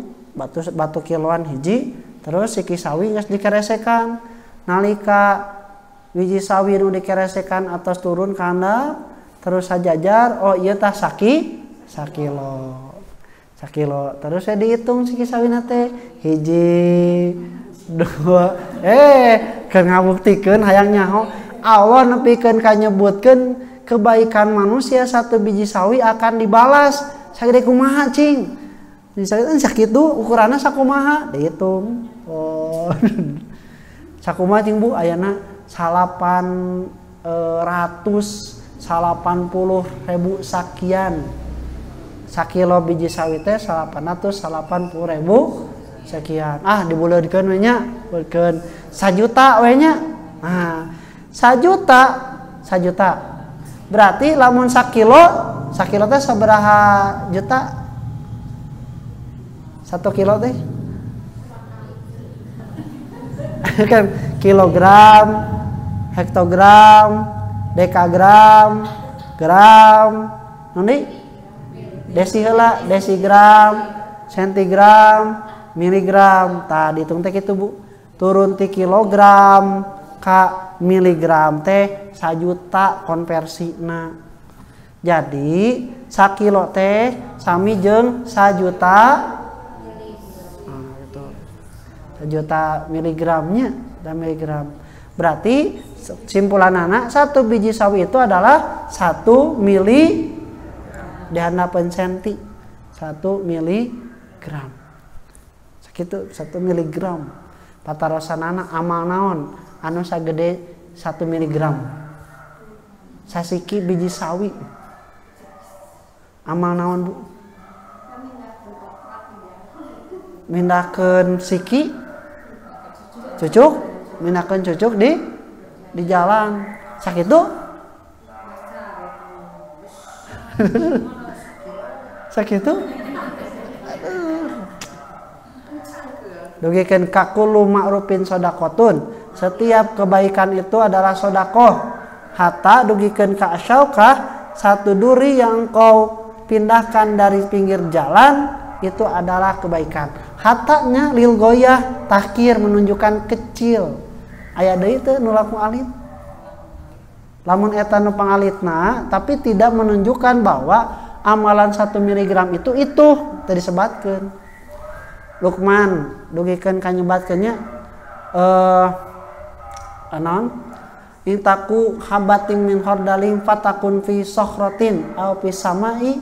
batu kiloan hiji terus siki sawi geus dikeresekan nalika biji sawi nu dikeresekan atas turun ka handap terus sajajar ieu tah sakilo terus saya dihitung siki sawina teh hiji dua keur ngabuktikeun hayang nyaho Allah nepikeun ka nyebutkeun kebaikan manusia satu biji sawi akan dibalas sagede kumaha cing misalnya sakitu ukuranna sakumaha dihitung sakumaha cing Bu ayana 880.000 sakian sakilo biji sawi teh 880.000 sekian dibuleurkeun we nya buleurkeun 1 juta we nya nah 1 juta berarti lamun sakilo teh sabaraha juta 1 kilo teh kan kilogram hektogram dekagram gram nundi desi heula desigram sentigram miligram tah dihitung teh kitu Bu turun ti kilogram ka miligram teh 1 juta konversina jadi sakilo teh sami jeung 1 juta gitu 1 juta miligramnya dan miligram berarti simpulanana 1 biji sawi itu adalah 1 mili dihandapeun senti 1 miligram sakitu 1 miligram patarosanana amal naon anu sagede 1 miligram sasiki biji sawi amal naon Bu mindahkeun siki cucuk mindahkeun cucuk di jalan sakitu sakitu dugikeun kakulu ma'rufin shadaqatun setiap kebaikan itu adalah sedekah hatta dugikeun ka asyaukah 1 duri yang engkau pindahkan dari pinggir jalan itu adalah kebaikan hatanya lil goyah tahkir menunjukkan kecil aya deui teu nu laku alit lamun eta nu pangalitna tapi tidak menunjukkan bahwa amalan 1 miligram itu tadi sebatkeun Luqman dugikeun ka nyebatkeunnya anon intaku habatin min khardalin fatakun fi sokhratin aw fi samai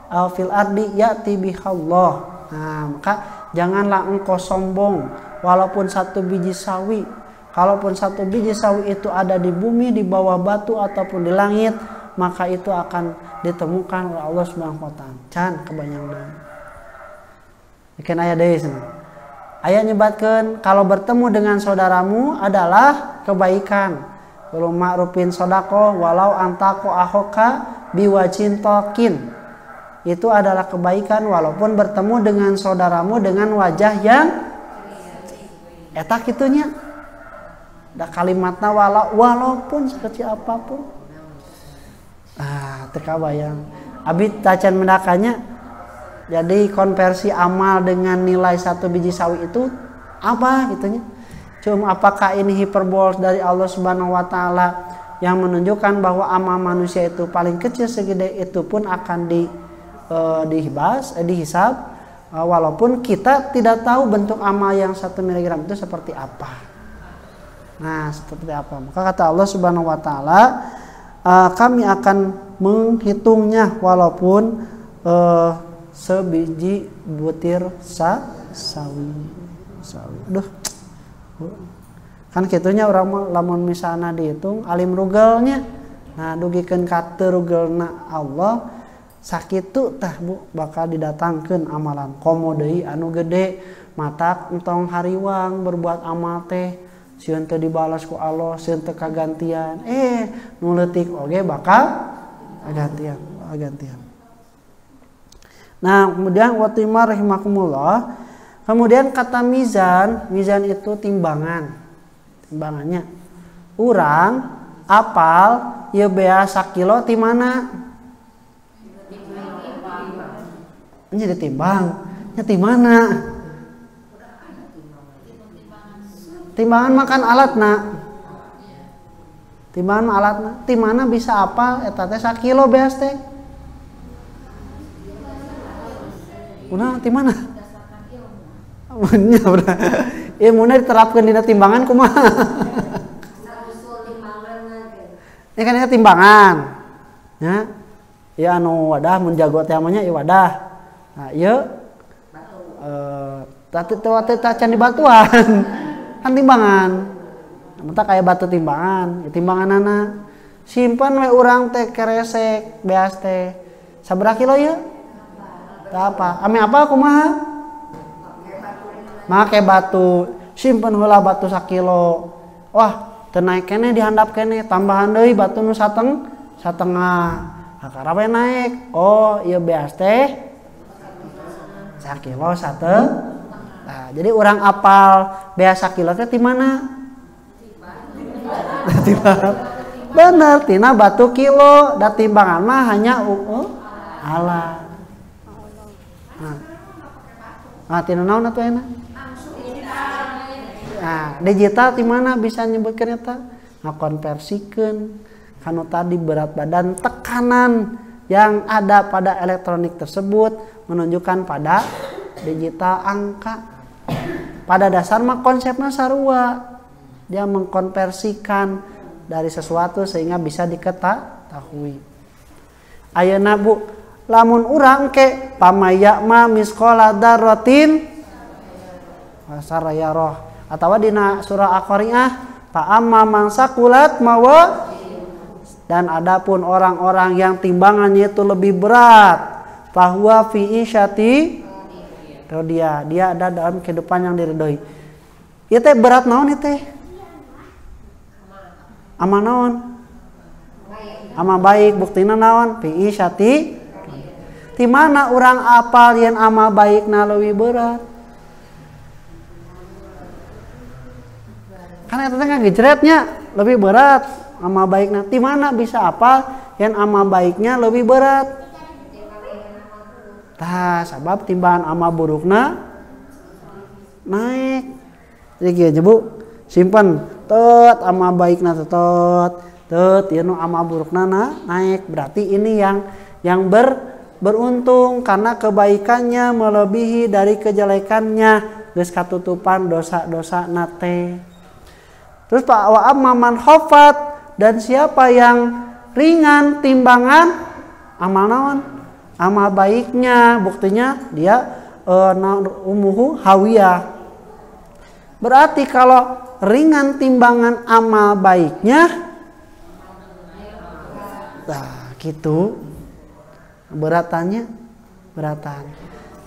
aw fil ardi ya'ti bihallah. Nah, maka janganlah engkau sombong walaupun 1 biji sawi. Kalaupun 1 biji sawi itu ada di bumi, di bawah batu ataupun di langit, maka itu akan ditemukan oleh Allah Subhanahu wa taala. Can kebanyakan deui. Bikin aya deui cenah. Aya nyebatkeun kalau bertemu dengan saudaramu adalah kebaikan. Belum ma'rufin shadaqah walau antaqo ahoka biwajin tokin. Itu adalah kebaikan walaupun bertemu dengan saudaramu dengan wajah yang eta kitunya. Da kalimatna walaupun sekecil apapun. Teka bayang. Abi tacan mendakanya. Jadi konversi amal dengan nilai 1 biji sawi itu apa gitunya? Cuma apakah ini hiperbol dari Allah Subhanahu wa taala yang menunjukkan bahwa amal manusia itu paling kecil segede itu pun akan dihisab walaupun kita tidak tahu bentuk amal yang 1 miligram itu seperti apa. Nah, seperti apa? Maka kata Allah Subhanahu wa taala, kami akan menghitungnya walaupun sebiji butir sawi. Aduh. Kan kitunya orang lamun misalna dihitung alim rugelnya, nah dugikeun ka teu rugelna Allah sakitu tah Bu bakal didatangkeun amalan komo deui anu gede matak entong hariwang berbuat amal teh sieun teu dibalas ku Allah sieun teu kagantian nu leutik oge bakal gantian. Nah kemudian watimah rahimakumullah, kemudian kata mizan itu timbangannya urang apal ieu bea sakilo ti mana nya ditimbang nya ti mana timbangan makan alatna ti mana bisa apal eta teh sakilo beas teh kunaon ti mana nya udah ilmuna diterapkeun dina timbangan kumaha ini kan ini timbangan ya anu wadah mun jago teh mah nya ieu wadah nah ieu teu can di batuan kan timbangan mata kayak batu timbangan timbanganana simpan we urang teh keresek beas teh sabaraha kilo ieu teu apa ame apa kumaha make batu simpen heula batu sakilo wah teu naek keneh dihandap keneh tambahan deui batu nu satengah akara we naek oh ieu beas teh sakilo sateu nah jadi urang apal beas sakilo teh ti mana bener tina batu kilo da timbangan mah hanya alat nah tina naon atuh enak nah digital di mana bisa nyebutkeun eta ngakonversikeun kanu tadi berat badan tekanan yang ada pada elektronik tersebut menunjukkan pada digital angka pada dasar mah konsepnya sarua dia mengkonversikan dari sesuatu sehingga bisa diketahui ayeuna Bu lamun urang ke pamaya ma misqala dzarratin wasaraya roh atawa dina surah Al-Qari'ah fa amma man saqulat mawa dan adapun orang-orang yang timbangannya itu lebih berat fahuwa fi isyati dia ada dalam kehidupan yang diridhoi ieu teh berat naon ieu teh amal naon amal baik buktina naon fi isyati di mana urang apal yen amal baikna leuwih berat kan eta teh ngagejretnya lebih berat amal baikna di mana bisa apal yen amal baiknya lebih berat tah sabab timbangan amal burukna naik jadi kieu aja Bu simpen tot amal baikna tot ieu nu amal burukna naik berarti ini yang beruntung karena kebaikannya melebihi dari kejelekannya geus katutupan dosa-dosa nate. Terus Pak wa amma man khafat dan siapa yang ringan timbangan amal naon? Amal baiknya buktinya dia umuhu hawiyah. Berarti kalau ringan timbangan amal baiknya nah gitu beratan.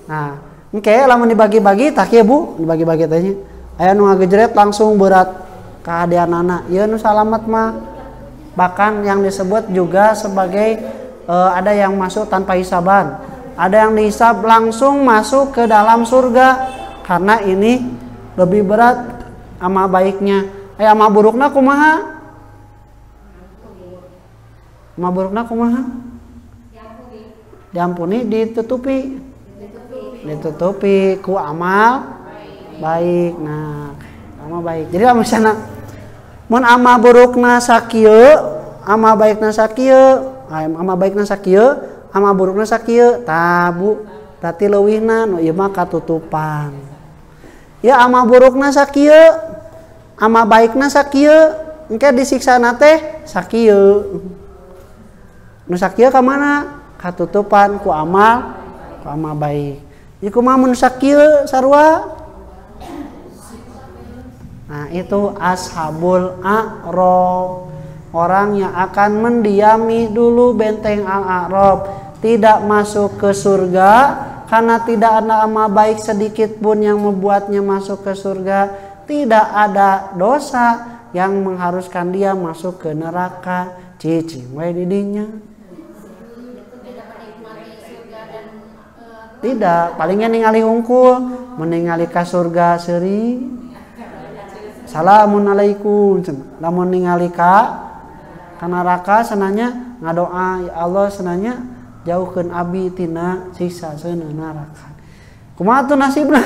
Nah, engke lamun dibagi-bagi tak ya Bu, dibagi-bagi teh nya. Aya nu ngagejret langsung berat kahadeanana. Ieu nu salamet mah bahkan yang disebut juga sebagai ada yang masuk tanpa hisaban. Ada yang dihisab langsung masuk ke dalam surga karena ini lebih berat amal baiknya. Amal burukna kumaha? Amal burukna kumaha? Diampuni, ditutupi ku amal baik. Nah, amal baik. Jadi misalnya mun amal burukna sakieu, amal baikna sakieu, amal baikna sakieu, amal burukna sakieu, tah Bu, berarti leuwihna nu ieu mah katutupan. Ya amal burukna sakieu, amal baikna sakieu, engke disiksana teh sakieu. Nu sakieu ka mana? Katutupan ku amal baik. Iku mah mun sakieu sarua Nah itu ashabul a'raf, orang yang akan mendiami dulu benteng al-a'raf, tidak masuk ke surga karena tidak ada amal baik sedikit pun yang membuatnya masuk ke surga, tidak ada dosa yang mengharuskan dia masuk ke neraka. Cicing we didinya. Tidak, palingnya ningali hungkul, meningali ka surga seuri. Salamun alaikum. Lamun ningali ka neraka sananya ngadoa, ya Allah sananya jauhkeun abi tina siksa seuneu neraka. Kumaha tuh nasibna?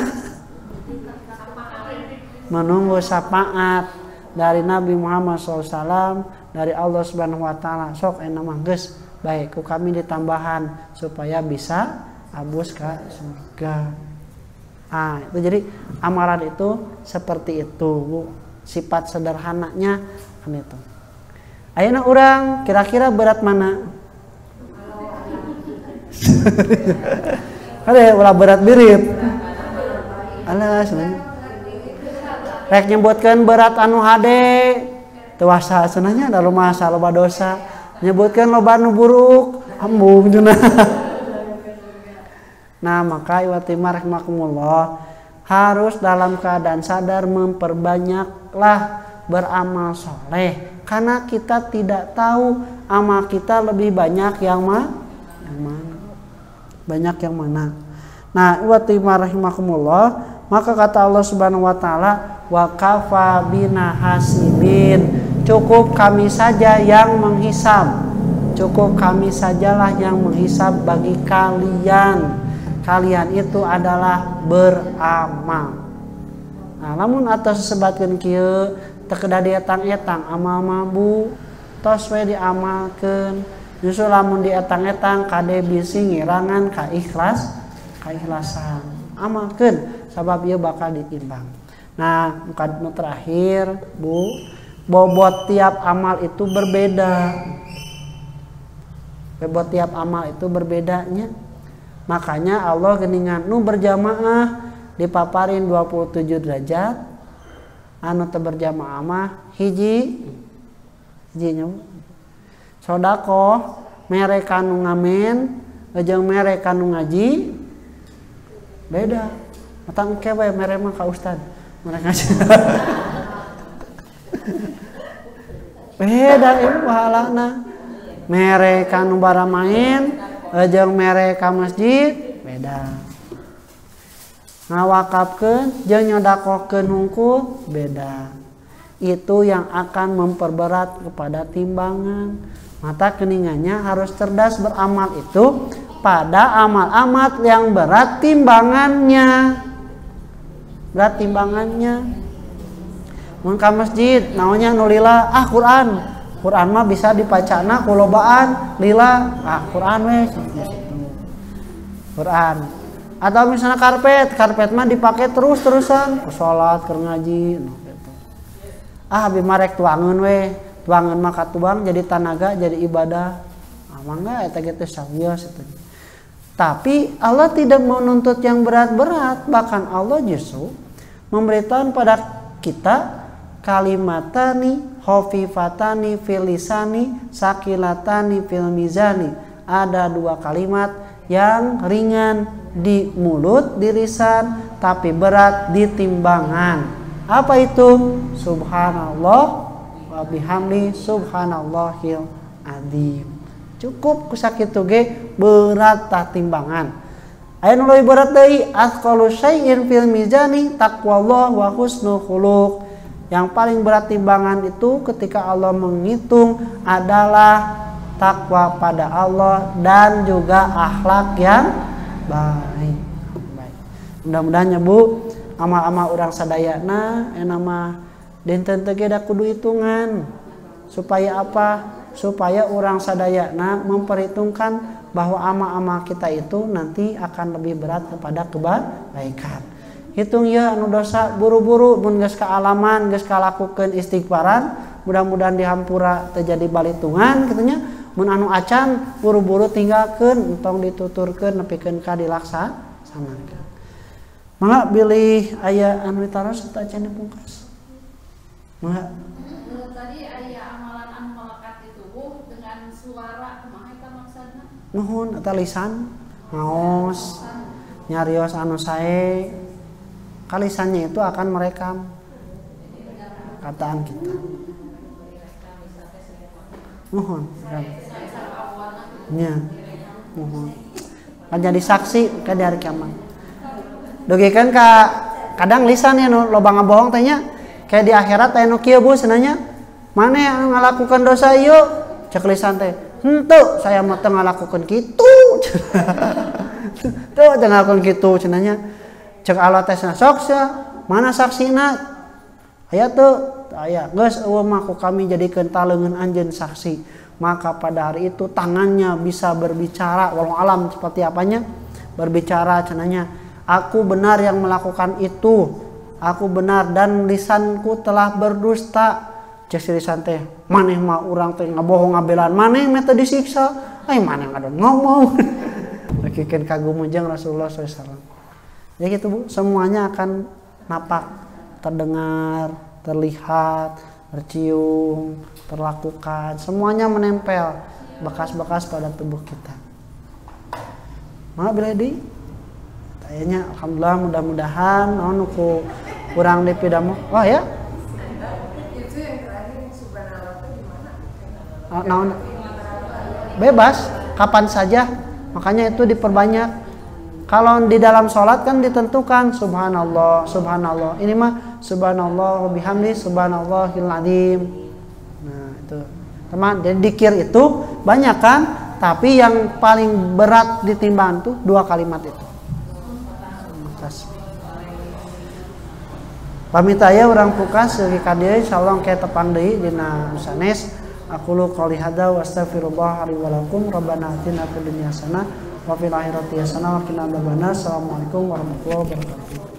Menunggu syafaat dari Nabi Muhammad SAW, dari Allah Subhanahu wa taala. Sok ena mah geus baik ku kami ditambahan supaya bisa abus ke surga. Itu jadi amalan itu seperti itu, Bu. Sifat sederhananya kan itu. Ayeuna urang kira-kira berat mana? Ada ulah berat birit. Alas rek nyebutkeun berat anu hade teu wasa cenahnya da rumah loba dosa, nyebutkeun loba anu buruk ambung cenah. Nah maka iwati rahimakumullah harus dalam keadaan sadar memperbanyaklah beramal soleh, karena kita tidak tahu amal kita lebih banyak yang mana, banyak yang mana. Nah iwati rahimakumullah, maka kata Allah Subhanahu wa taala, wa kafa bina hasibin, cukup kami saja yang menghisab, cukup kami sajalah yang menghisab bagi kalian. Kalian itu adalah beramal. Nah, lamun atas sebatkeun kieu teu kedah dietang-etang amal mabu tos we diamalkeun. Justru lamun dietang-etang kade bisi ngirangan ka ikhlasan. Amalkeun sabab ieu bakal ditimbang. Nah, nu terakhir, Bu, bobot tiap amal itu berbeda. Bobot tiap amal itu berbedanya. Makanya Allah geningan nu berjamaah dipaparin 27 derajat, anu teu berjamaah mah hijinya. Sodaqoh mere kanu ngamen jeung mere kanu ngaji beda. Matang kewe mere mah ka ustad, mere ngaji. Beda ieu pahalana. Mere kanu bara main jeung mere ka masjid beda. Ngawakafkeun jeung nyodakohkeun hungkul beda. Itu yang akan memperberat kepada timbangan. Mata keningannya harus cerdas beramal itu pada amal-amal yang berat timbangannya. Berat timbangannya. Mun ka masjid naonnya nu lila Quran. Quran mah bisa dipacana kulobaan lila, Quran we Quran. Atau misalnya karpet mah dipakai terus-terusan ke salat, ke ngaji gitu. Abi marek tuangeun we, tuangeun mah katuang jadi tanaga, jadi ibadah. Mangga eta kitu sawios itu. Tapi Allah tidak menuntut yang berat-berat, bahkan Allah justru memberitahu pada kita kalimatani khafifatani fil lisani sakilatani fil mizani. Ada dua kalimat yang ringan di mulut, di lisan, tapi berat di timbangan. Apa itu? Subhanallah wa bihamdi subhanallahil adzim. Cukup kusakitu ge berat tah timbangan. Aya nu leuwih berat deui, asqalu syai'in fil mizani taqwallah wa husnul khuluq. Yang paling berat timbangan itu ketika Allah menghitung adalah takwa pada Allah dan juga akhlak yang baik. Mudah-mudahan ya Bu, amal-amal urang sadayana mah dinten teu ge da kudu hitungan. Supaya apa? Supaya urang sadayana memperhitungkan bahwa amal-amal kita itu nanti akan lebih berat kepada kebaikan. Hitung ya anu dosa buru-buru mun geus kaalaman geus kalakukeun istighfaran mudah-mudahan dihampura terjadi balitungan kitunya. Mun anu acan buru-buru tinggalkeun entong dituturkeun nepikeun ka dilaksanakeun. Mangga bilih aya anu ditaros eta acan dipungkas. Enggak. Tadi aya amalan anu melekat di tubuh dengan suara kumaha eta maksudna? Nuhun eta lisan ngaos nyarios anu sae kalisannya itu akan merekam kataan kita. Nuhun. Nya. Nuhun. Kan jadi saksi ka dari kiamat. Dogikeun ka kadang lisan ya nu loba ngabohong teh nya. Kayak di akhirat aya nu kieu Bu cenanya. Mane yang ngalakukan dosa ieu? Cek lisan teh. Henteu, saya mah teu ngalakukeun kitu. Teu teu ngalakukeun kitu cenanya. Cek Allah teh sok sia, mana saksina? Aya teu? Aya. Geus eueuh mah ku kami jadikeun taleungeun anjeun saksi. Maka pada hari itu tangannya bisa berbicara, walau alam seperti apanya? Berbicara cenanya. Aku benar yang melakukan itu. Aku benar dan lisanku telah berdusta. Cek si lisan teh, maneh mah urang teh ngabohong ngabelaan, maneh mah teh disiksa. Ai maneh ngadon ngomong. Lakikeun kagum jeung Rasulullah SAW. Ya gitu Bu, semuanya akan napak, terdengar, terlihat, tercium, terlakukan, semuanya menempel bekas-bekas pada tubuh kita. Maka bila di kayaknya alhamdulillah mudah-mudahan naon ku kurang dipidamu. Wah ya. Itu yang terakhir subhanallah itu gimana? Naon bebas kapan saja. Makanya itu diperbanyak. Kalau di dalam sholat kan ditentukan subhanallah, subhanallah. Ini mah subhanallah wa bihamdi subhanallahil azim. Nah, itu. Teman, jadi dzikir itu banyak kan? Tapi yang paling berat ditimbang tuh 2 kalimat itu. Pamit aya urang pukas seugi ka dieu insyaallah ke tepang deui dina sanes. Aku lu qouli hada wa astaghfirullah li wa lakum rabbana atina fid dunya hasanah wa fil akhirati hasanah wa qina adzabannar. Assalamualaikum warahmatullahi wabarakatuh.